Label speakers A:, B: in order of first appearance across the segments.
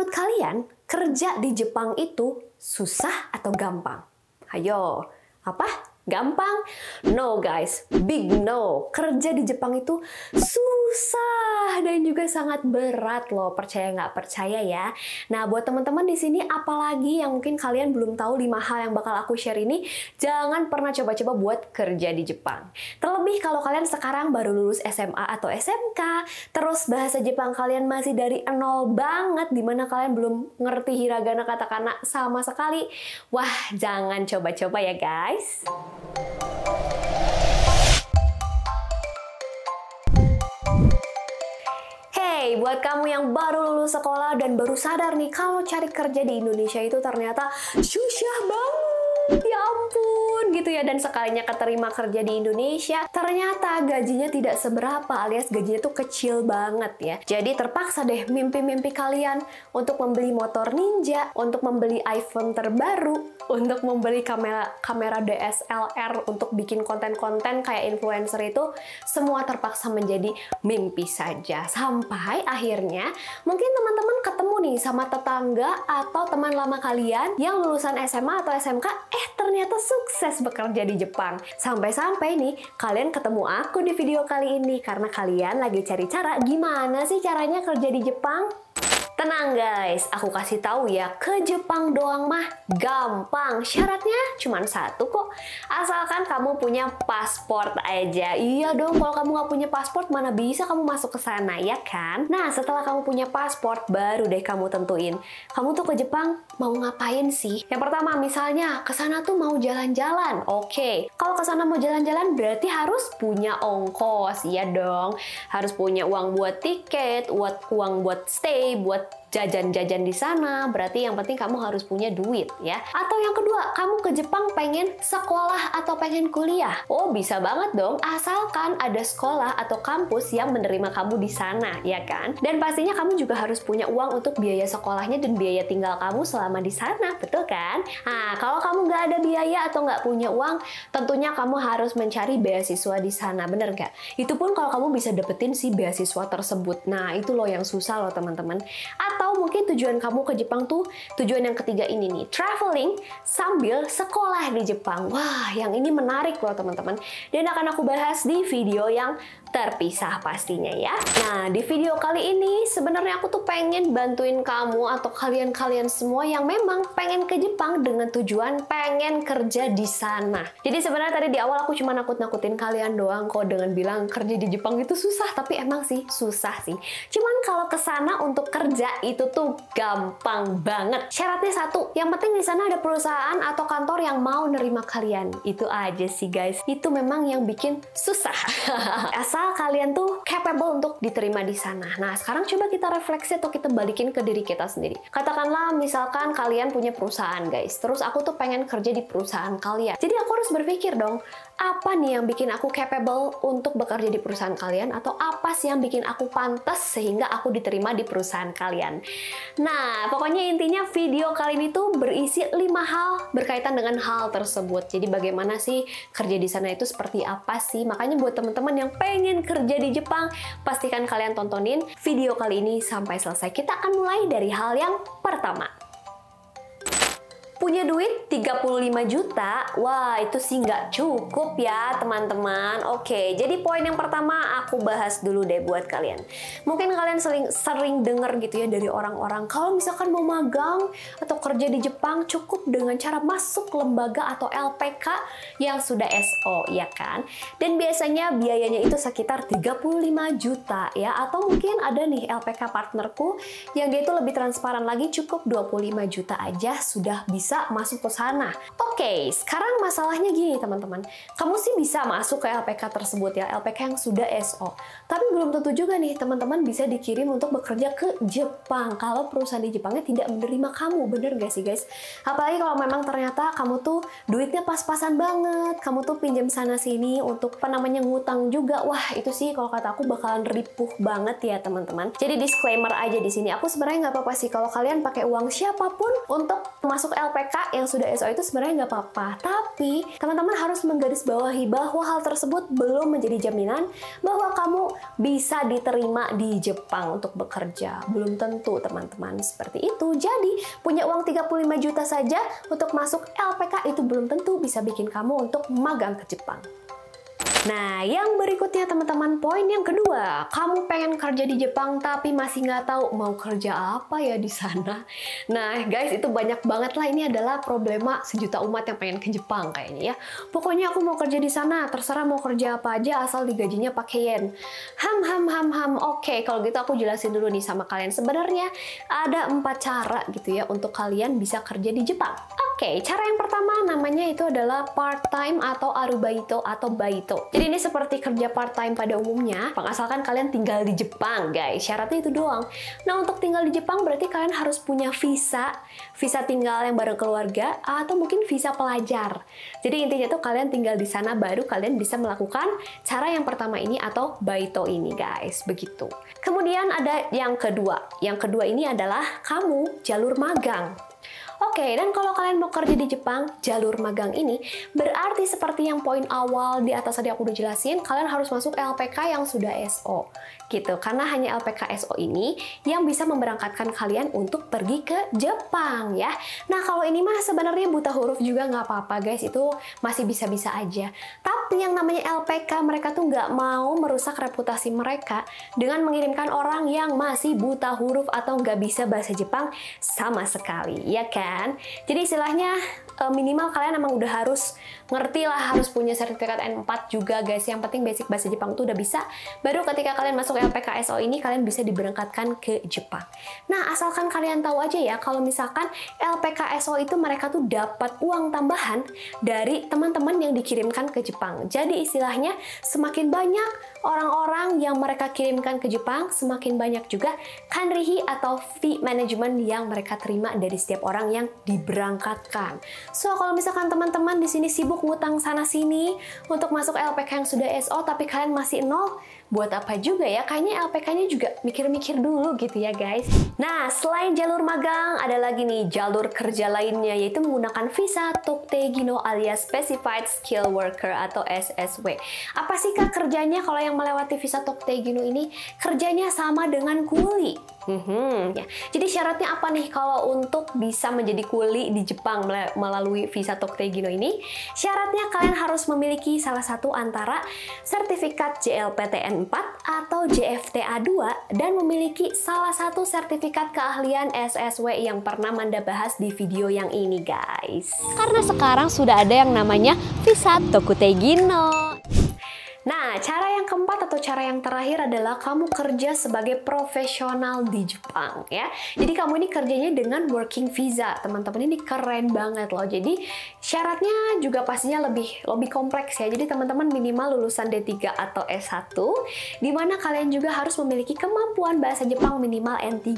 A: menurut kalian kerja di Jepang itu susah atau gampang? Ayo, apa? Gampang? No guys, big no. Kerja di Jepang itu susah dan juga sangat berat loh, percaya nggak percaya ya. Nah, buat teman-teman di sini apalagi yang mungkin kalian belum tahu 5 hal yang bakal aku share ini, jangan pernah coba-coba buat kerja di Jepang. Terlebih kalau kalian sekarang baru lulus SMA atau SMK, terus bahasa Jepang kalian masih dari nol banget, dimana kalian belum ngerti hiragana katakana sama sekali. Wah, jangan coba-coba ya guys. Hey, buat kamu yang baru lulus sekolah dan baru sadar nih kalau cari kerja di Indonesia itu ternyata susah banget, ya ampun gitu ya. Dan sekalinya keterima kerja di Indonesia, ternyata gajinya tidak seberapa alias gajinya tuh kecil banget ya. Jadi terpaksa deh mimpi-mimpi kalian untuk membeli motor ninja, untuk membeli iPhone terbaru, untuk membeli kamera DSLR untuk bikin konten-konten kayak influencer itu, semua terpaksa menjadi mimpi saja. Sampai akhirnya mungkin teman-teman ketemu nih sama tetangga atau teman lama kalian yang lulusan SMA atau SMK, ternyata sukses bekerja di Jepang. Sampai-sampai nih kalian ketemu aku di video kali ini karena kalian lagi cari cara gimana sih caranya kerja di Jepang. Tenang guys, aku kasih tahu ya, ke Jepang doang mah gampang. Syaratnya cuma satu kok, asalkan kamu punya paspor aja. Iya dong, kalau kamu nggak punya paspor mana bisa kamu masuk ke sana, ya kan? Nah, setelah kamu punya paspor, baru deh kamu tentuin kamu tuh ke Jepang mau ngapain sih. Yang pertama, misalnya ke sana tuh mau jalan-jalan. Oke, kalau ke sana mau jalan-jalan berarti harus punya ongkos, iya dong. Harus punya uang buat tiket, uang buat stay, buat jajan-jajan di sana. Berarti yang penting kamu harus punya duit ya. Atau yang kedua, kamu ke Jepang pengen sekolah atau pengen kuliah. Oh, bisa banget dong, asalkan ada sekolah atau kampus yang menerima kamu di sana, ya kan? Dan pastinya kamu juga harus punya uang untuk biaya sekolahnya dan biaya tinggal kamu selama di sana, betul kan? Nah, kalau kamu nggak ada biaya atau nggak punya uang, tentunya kamu harus mencari beasiswa di sana, bener nggak? Itu pun kalau kamu bisa dapetin si beasiswa tersebut. Nah, itu loh yang susah loh teman-teman. Atau mungkin tujuan kamu ke Jepang tuh tujuan yang ketiga ini nih, traveling sambil sekolah di Jepang. Wah, yang ini menarik loh teman-teman. Dan akan aku bahas di video yang terpisah pastinya ya. Nah, di video kali ini sebenarnya aku tuh pengen bantuin kamu atau kalian-kalian semua yang memang pengen ke Jepang dengan tujuan pengen kerja di sana. Jadi sebenarnya tadi di awal aku cuma nakut-nakutin kalian doang kok dengan bilang kerja di Jepang itu susah, tapi emang sih susah sih. Cuman kalau ke sana untuk kerja itu tuh gampang banget. Syaratnya satu, yang penting di sana ada perusahaan atau kantor yang mau nerima kalian. Itu aja sih guys. Itu memang yang bikin susah. Asal kalian tuh capable untuk diterima di sana. Nah, sekarang coba kita refleksi atau kita balikin ke diri kita sendiri. Katakanlah misalkan kalian punya perusahaan guys, terus aku tuh pengen kerja di perusahaan kalian. Jadi aku harus berpikir dong, apa nih yang bikin aku capable untuk bekerja di perusahaan kalian, atau apa sih yang bikin aku pantas sehingga aku diterima di perusahaan kalian. Nah, pokoknya intinya video kali ini tuh berisi 5 hal berkaitan dengan hal tersebut. Jadi bagaimana sih kerja di sana itu seperti apa sih? Makanya buat teman-teman yang pengen kerja di Jepang, pastikan kalian tontonin video kali ini sampai selesai. Kita akan mulai dari hal yang pertama. Punya duit 35 juta? Wah, itu sih nggak cukup ya teman-teman. Oke, jadi poin yang pertama aku bahas dulu deh buat kalian. Mungkin kalian sering dengar gitu ya dari orang-orang, kalau misalkan mau magang atau kerja di Jepang cukup dengan cara masuk lembaga atau LPK yang sudah SO, ya kan? Dan biasanya biayanya itu sekitar 35 juta ya. Atau mungkin ada nih LPK partnerku yang dia itu lebih transparan lagi, cukup 25 juta aja sudah bisa masuk ke sana. Oke, sekarang masalahnya gini teman-teman. Kamu sih bisa masuk ke LPK tersebut ya, LPK yang sudah SO. Tapi belum tentu juga nih teman-teman bisa dikirim untuk bekerja ke Jepang kalau perusahaan di Jepangnya tidak menerima kamu. Bener gak sih guys? Apalagi kalau memang ternyata kamu tuh duitnya pas-pasan banget, kamu tuh pinjam sana sini untuk ngutang juga. Wah, itu sih kalau kata aku bakalan ripuh banget ya teman-teman. Jadi disclaimer aja di sini, aku sebenarnya nggak apa-apa sih kalau kalian pakai uang siapapun untuk masuk LPK LPK yang sudah SO itu sebenarnya nggak apa-apa. Tapi teman-teman harus menggarisbawahi bahwa hal tersebut belum menjadi jaminan bahwa kamu bisa diterima di Jepang untuk bekerja. Belum tentu teman-teman seperti itu. Jadi punya uang 35 juta saja untuk masuk LPK itu belum tentu bisa bikin kamu untuk magang ke Jepang. Nah, yang berikutnya teman-teman, poin yang kedua, kamu pengen kerja di Jepang tapi masih nggak tahu mau kerja apa ya di sana. Nah, guys, itu banyak banget lah, ini adalah problema sejuta umat yang pengen ke Jepang kayaknya ya. Pokoknya aku mau kerja di sana, terserah mau kerja apa aja asal digajinya pakai yen. Oke, kalau gitu aku jelasin dulu nih sama kalian. Sebenarnya ada 4 cara gitu ya untuk kalian bisa kerja di Jepang. Oke, cara yang pertama namanya itu adalah part-time atau arubaito atau baito. Jadi ini seperti kerja part-time pada umumnya, asalkan kalian tinggal di Jepang, guys. Syaratnya itu doang. Nah, untuk tinggal di Jepang berarti kalian harus punya visa tinggal yang bareng keluarga, atau mungkin visa pelajar. Jadi intinya tuh kalian tinggal di sana baru kalian bisa melakukan cara yang pertama ini atau baito ini, guys. Begitu. Kemudian ada yang kedua. Yang kedua ini adalah kamu jalur magang. Oke, dan kalau kalian mau kerja di Jepang, jalur magang ini berarti seperti yang poin awal di atas tadi aku udah jelasin, kalian harus masuk LPK yang sudah SO. Gitu, karena hanya LPK SO ini yang bisa memberangkatkan kalian untuk pergi ke Jepang ya. Nah, kalau ini mah sebenarnya buta huruf juga nggak apa-apa guys, itu masih bisa-bisa aja. Tapi yang namanya LPK, mereka tuh nggak mau merusak reputasi mereka dengan mengirimkan orang yang masih buta huruf atau nggak bisa bahasa Jepang sama sekali, ya kan? Jadi istilahnya minimal kalian emang udah harus ngerti lah, harus punya sertifikat N4 juga guys. Yang penting basic bahasa Jepang tuh udah bisa. Baru ketika kalian masuk LPK SO ini, kalian bisa diberangkatkan ke Jepang. Nah, asalkan kalian tahu aja ya, kalau misalkan LPK SO itu mereka tuh dapat uang tambahan dari teman-teman yang dikirimkan ke Jepang. Jadi istilahnya semakin banyak orang-orang yang mereka kirimkan ke Jepang, semakin banyak juga kanrihi atau fee management yang mereka terima dari setiap orang yang diberangkatkan. So, kalau misalkan teman-teman di sini sibuk ngutang sana-sini untuk masuk LPK yang sudah SO tapi kalian masih nol, buat apa juga ya? Kayaknya LPK-nya juga mikir-mikir dulu gitu ya guys. Nah, selain jalur magang, ada lagi nih jalur kerja lainnya, yaitu menggunakan visa Tokte Gino alias Specified Skill Worker atau SSW. Apa sih kak kerjanya kalau yang melewati visa Tokte Gino ini? Kerjanya sama dengan kuli. Ya. Jadi syaratnya apa nih kalau untuk bisa menjadi kuli di Jepang melalui visa Tokte Gino ini? Syaratnya kalian harus memiliki salah satu antara sertifikat JLPTN 4 atau JFTA 2 dan memiliki salah satu sertifikat keahlian SSW yang pernah Manda bahas di video yang ini guys. Karena sekarang sudah ada yang namanya visa Tokte Gino. Nah, cara yang keempat atau cara yang terakhir adalah kamu kerja sebagai profesional di Jepang ya. Jadi kamu ini kerjanya dengan working visa. Teman-teman ini keren banget loh. Jadi syaratnya juga pastinya lebih kompleks ya. Jadi teman-teman minimal lulusan D3 atau S1, di mana kalian juga harus memiliki kemampuan bahasa Jepang minimal N3.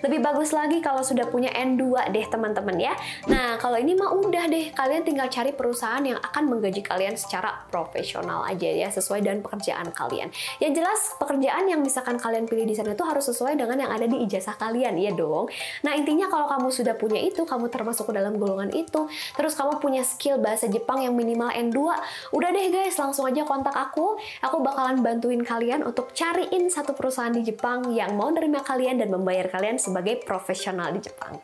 A: Lebih bagus lagi kalau sudah punya N2 deh teman-teman ya. Nah, kalau ini mah udah deh, kalian tinggal cari perusahaan yang akan menggaji kalian secara profesional aja ya, sesuai dengan pekerjaan kalian. Yang jelas pekerjaan yang misalkan kalian pilih di sana itu harus sesuai dengan yang ada di ijazah kalian, ya dong. Nah, intinya kalau kamu sudah punya itu, kamu termasuk ke dalam golongan itu, terus kamu punya skill bahasa Jepang yang minimal N2, udah deh guys, langsung aja kontak aku bakalan bantuin kalian untuk cariin satu perusahaan di Jepang yang mau nerima kalian dan membayar kalian sebagai profesional di Jepang.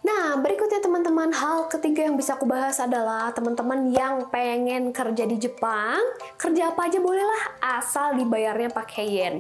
A: Nah, berikutnya teman-teman, hal ketiga yang bisa aku bahas adalah teman-teman yang pengen kerja di Jepang, kerja apa aja bolehlah asal dibayarnya pakai yen.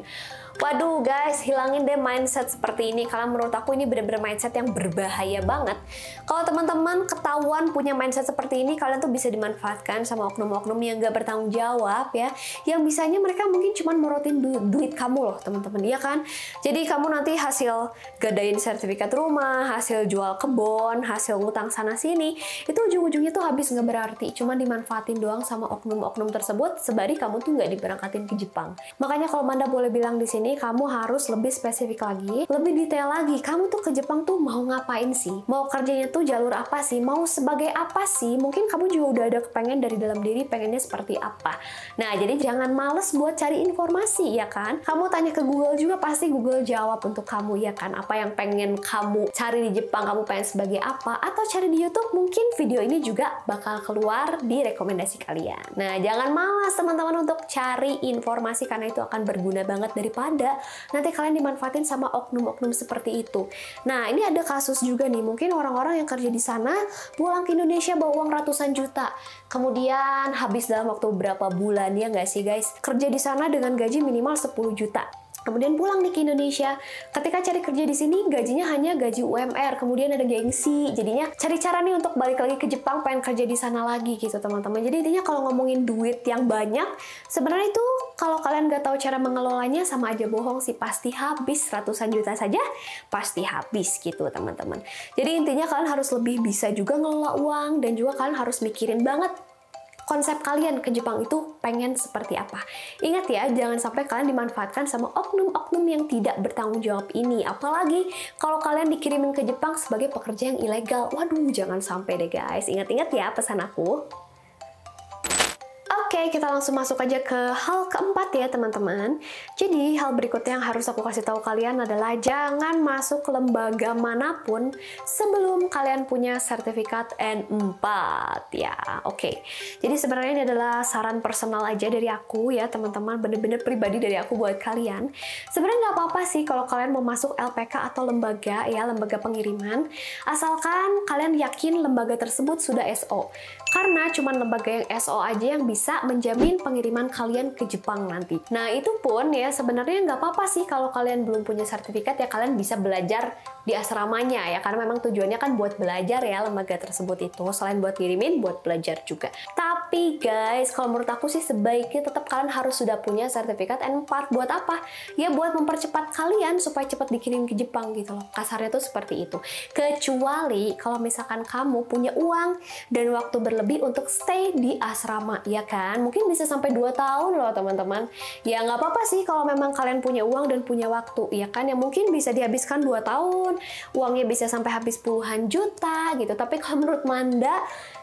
A: Waduh guys, hilangin deh mindset seperti ini, karena menurut aku ini bener-bener mindset yang berbahaya banget. Kalau teman-teman ketahuan punya mindset seperti ini, kalian tuh bisa dimanfaatkan sama oknum-oknum yang gak bertanggung jawab ya, yang bisanya mereka mungkin cuma morotin duit kamu loh teman-teman, ya kan? Jadi kamu nanti hasil gadain sertifikat rumah, hasil jual kebun, hasil ngutang sana-sini, itu ujung-ujungnya tuh habis nggak berarti, cuma dimanfaatin doang sama oknum-oknum tersebut, sebari kamu tuh nggak diberangkatin ke Jepang. Makanya kalau Manda boleh bilang di sini, sini kamu harus lebih spesifik lagi, lebih detail lagi. Kamu tuh ke Jepang tuh mau ngapain sih? Mau kerjanya tuh jalur apa sih? Mau sebagai apa sih? Mungkin kamu juga udah ada kepengen dari dalam diri pengennya seperti apa. Nah, jadi jangan males buat cari informasi, ya kan? Kamu tanya ke Google juga, pasti Google jawab untuk kamu, ya kan? Apa yang pengen kamu cari di Jepang, kamu pengen sebagai apa? Atau cari di YouTube, mungkin video ini juga bakal keluar di rekomendasi kalian. Nah, jangan malas teman-teman untuk cari informasi karena itu akan berguna banget daripada nanti kalian dimanfaatin sama oknum-oknum seperti itu. Nah, ini ada kasus juga nih, mungkin orang-orang yang kerja di sana pulang ke Indonesia bawa uang ratusan juta, kemudian habis dalam waktu berapa bulan, ya nggak sih guys? Kerja di sana dengan gaji minimal 10 juta. Kemudian pulang nih ke Indonesia, ketika cari kerja di sini gajinya hanya gaji UMR, kemudian ada gengsi, jadinya cari cara nih untuk balik lagi ke Jepang, pengen kerja di sana lagi gitu teman-teman. Jadi intinya kalau ngomongin duit yang banyak, sebenarnya itu kalau kalian nggak tahu cara mengelolanya sama aja bohong sih, pasti habis ratusan juta saja, pasti habis gitu teman-teman. Jadi intinya kalian harus lebih bisa juga ngelola uang dan juga kalian harus mikirin banget konsep kalian ke Jepang itu pengen seperti apa. Ingat ya, jangan sampai kalian dimanfaatkan sama oknum-oknum yang tidak bertanggung jawab ini. Apalagi kalau kalian dikirimin ke Jepang sebagai pekerja yang ilegal. Waduh, jangan sampai deh guys. Ingat-ingat ya pesan aku. Oke, kita langsung masuk aja ke hal keempat ya teman-teman. Jadi hal berikutnya yang harus aku kasih tahu kalian adalah jangan masuk ke lembaga manapun sebelum kalian punya sertifikat N4 ya. Oke, jadi sebenarnya ini adalah saran personal aja dari aku ya teman-teman, bener-bener pribadi dari aku buat kalian. Sebenarnya nggak apa-apa sih kalau kalian mau masuk LPK atau lembaga ya, lembaga pengiriman, asalkan kalian yakin lembaga tersebut sudah SO. Karena cuma lembaga yang SO aja yang bisa menjamin pengiriman kalian ke Jepang nanti. Nah, itu pun ya sebenarnya nggak apa-apa sih kalau kalian belum punya sertifikat ya, kalian bisa belajar di asramanya ya, karena memang tujuannya kan buat belajar ya lembaga tersebut itu, selain buat ngirimin, buat belajar juga. Tapi guys, kalau menurut aku sih sebaiknya tetap kalian harus sudah punya sertifikat N4. Buat apa? Ya buat mempercepat kalian supaya cepat dikirim ke Jepang gitu loh. Kasarnya tuh seperti itu. Kecuali kalau misalkan kamu punya uang dan waktu berlebih untuk stay di asrama, ya kan? Mungkin bisa sampai 2 tahun loh teman-teman. Ya nggak apa-apa sih kalau memang kalian punya uang dan punya waktu, ya kan? Ya mungkin bisa dihabiskan 2 tahun, uangnya bisa sampai habis puluhan juta gitu. Tapi kalau menurut Manda,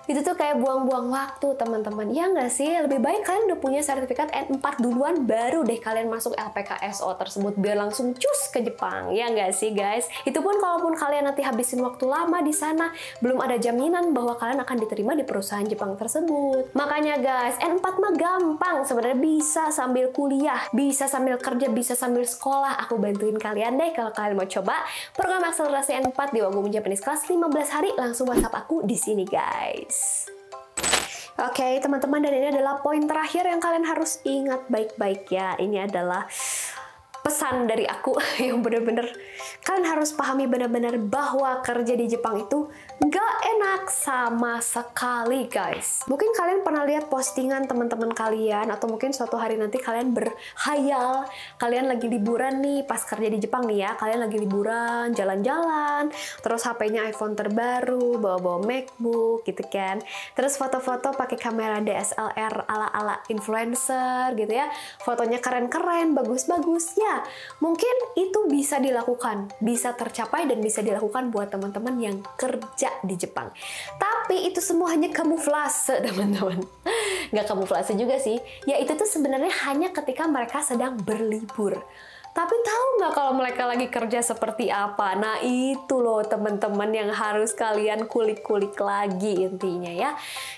A: itu tuh kayak buang-buang waktu teman-teman. Ya nggak sih? Lebih baik kalian udah punya sertifikat N4 duluan, baru deh kalian masuk LPKSO tersebut biar langsung cus ke Jepang. Ya nggak sih guys? Itu pun kalaupun kalian nanti habisin waktu lama di sana, belum ada jaminan bahwa kalian akan diterima di perusahaan Jepang tersebut. Makanya guys, N4 mah gampang. Sebenarnya bisa sambil kuliah, bisa sambil kerja, bisa sambil sekolah. Aku bantuin kalian deh kalau kalian mau coba program akselerasi N4 di Wagumi Japanese Class 15 hari, langsung WhatsApp aku di sini guys. Oke, teman-teman, dan ini adalah poin terakhir yang kalian harus ingat baik-baik ya. Ini adalah pesan dari aku yang bener-bener kalian harus pahami benar-benar bahwa kerja di Jepang itu gak enak sama sekali guys. Mungkin kalian pernah lihat postingan teman-teman kalian, atau mungkin suatu hari nanti kalian berhayal kalian lagi liburan nih pas kerja di Jepang nih ya, kalian lagi liburan jalan-jalan, terus HP-nya iPhone terbaru, bawa-bawa MacBook gitu kan, terus foto-foto pakai kamera DSLR ala-ala influencer gitu ya, fotonya keren-keren, bagus-bagus ya. Mungkin itu bisa dilakukan, bisa tercapai dan bisa dilakukan buat teman-teman yang kerja di Jepang. Tapi itu semua hanya kamuflase teman-teman. Nggak kamuflase juga sih. Ya itu tuh sebenarnya hanya ketika mereka sedang berlibur. Tapi tahu nggak kalau mereka lagi kerja seperti apa? Nah itu loh teman-teman yang harus kalian kulik-kulik lagi intinya ya.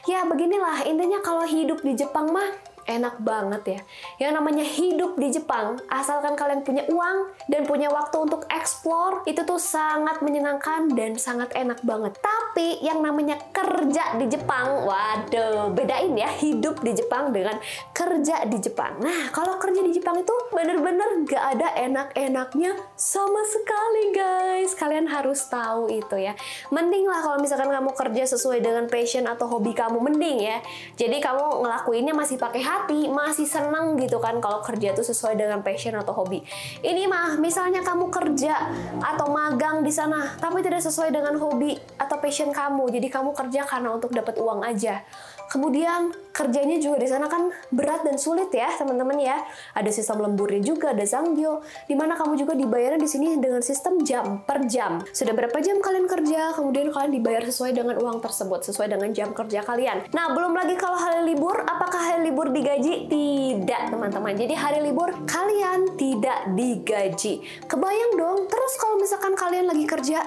A: Ya beginilah intinya, kalau hidup di Jepang mah enak banget ya. Yang namanya hidup di Jepang, asalkan kalian punya uang dan punya waktu untuk explore, itu tuh sangat menyenangkan dan sangat enak banget. Tapi yang namanya kerja di Jepang, waduh, bedain ya hidup di Jepang dengan kerja di Jepang. Nah, kalau kerja di Jepang itu bener-bener gak ada enak-enaknya sama sekali guys. Kalian harus tahu itu ya. Mending lah kalau misalkan kamu kerja sesuai dengan passion atau hobi kamu, mending ya. Jadi kamu ngelakuinnya masih pakai hati, masih senang gitu kan kalau kerja tuh sesuai dengan passion atau hobi. Ini mah misalnya kamu kerja atau magang di sana tapi tidak sesuai dengan hobi atau passion kamu, jadi kamu kerja karena untuk dapat uang aja. Kemudian kerjanya juga di sana kan berat dan sulit ya teman-teman ya. Ada sistem lemburnya juga, ada zanggyo, dimana kamu juga dibayarnya di sini dengan sistem jam per jam. Sudah berapa jam kalian kerja, kemudian kalian dibayar sesuai dengan uang tersebut, sesuai dengan jam kerja kalian. Nah, belum lagi kalau hari libur, apakah hari libur digaji? Tidak teman-teman. Jadi hari libur kalian tidak digaji. Kebayang dong, terus kalau misalkan kalian lagi kerja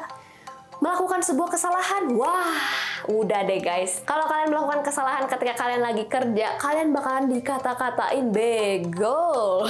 A: melakukan sebuah kesalahan, wah, udah deh guys. Kalau kalian melakukan kesalahan ketika kalian lagi kerja, kalian bakalan dikata-katain bego.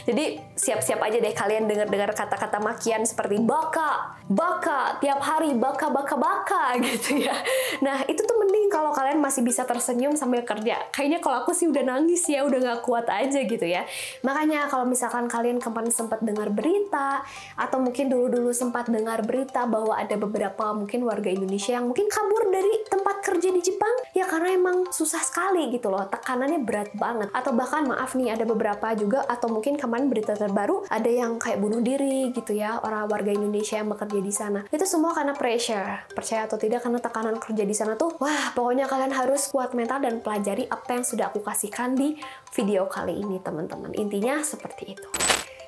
A: Jadi siap-siap aja deh kalian dengar-dengar kata-kata makian seperti baka, baka, tiap hari baka, baka, baka gitu ya. Nah, itu tuh mending kalau kalian masih bisa tersenyum sambil kerja. Kayaknya kalau aku sih udah nangis ya, udah gak kuat aja gitu ya. Makanya kalau misalkan kalian kemarin sempat dengar berita, atau mungkin dulu-dulu sempat dengar berita bahwa ada beberapa mungkin warga Indonesia yang mungkin kabur dari tempat kerja di Jepang, ya karena emang susah sekali gitu loh, tekanannya berat banget. Atau bahkan maaf nih, ada beberapa juga, atau mungkin kemarin berita terbaru, ada yang kayak bunuh diri gitu ya, orang warga Indonesia yang bekerja di sana. Itu semua karena pressure, percaya atau tidak, karena tekanan kerja di sana tuh, wah pokoknya kalian harus kuat mental dan pelajari apa yang sudah aku kasihkan di video kali ini teman-teman. Intinya seperti itu.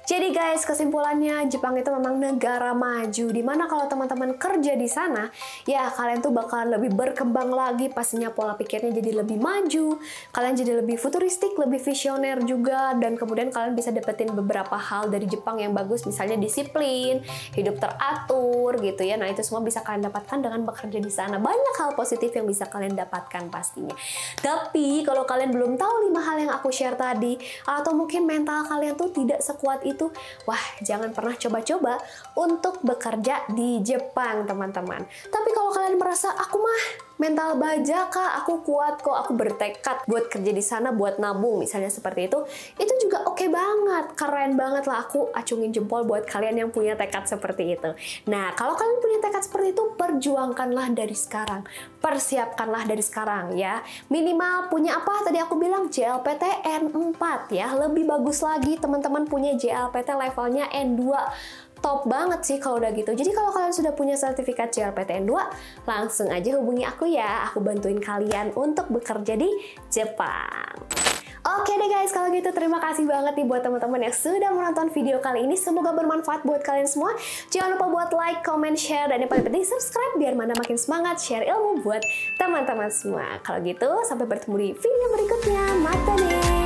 A: Jadi guys, kesimpulannya Jepang itu memang negara maju, dimana kalau teman-teman kerja di sana, ya kalian tuh bakalan lebih berkembang lagi, pastinya pola pikirnya jadi lebih maju, kalian jadi lebih futuristik, lebih visioner juga, dan kemudian kalian bisa dapetin beberapa hal dari Jepang yang bagus, misalnya disiplin, hidup teratur gitu ya. Nah itu semua bisa kalian dapatkan dengan bekerja di sana. Banyak hal positif yang bisa kalian dapatkan pastinya. Tapi kalau kalian belum tahu 5 hal yang aku share tadi, atau mungkin mental kalian tuh tidak sekuat itu, wah jangan pernah coba-coba untuk bekerja di Jepang teman-teman. Tapi kalau kalian merasa aku mah mental baja kak, aku kuat kok, aku bertekad buat kerja di sana, buat nabung misalnya seperti itu juga oke banget, keren banget lah, aku acungin jempol buat kalian yang punya tekad seperti itu. Nah kalau kalian punya tekad seperti itu, perjuangkanlah dari sekarang, persiapkanlah dari sekarang ya. Minimal punya apa tadi aku bilang, JLPTN 4 ya, lebih bagus lagi teman-teman punya JLPT levelnya N2, top banget sih kalau udah gitu. Jadi kalau kalian sudah punya sertifikat JLPTN 2, langsung aja hubungi aku ya, aku bantuin kalian untuk bekerja di Jepang. Oke deh guys, kalau gitu terima kasih banget nih buat teman-teman yang sudah menonton video kali ini. Semoga bermanfaat buat kalian semua. Jangan lupa buat like, comment, share, dan yang paling penting subscribe biar Manda makin semangat share ilmu buat teman-teman semua. Kalau gitu, sampai bertemu di video berikutnya. Mata nih!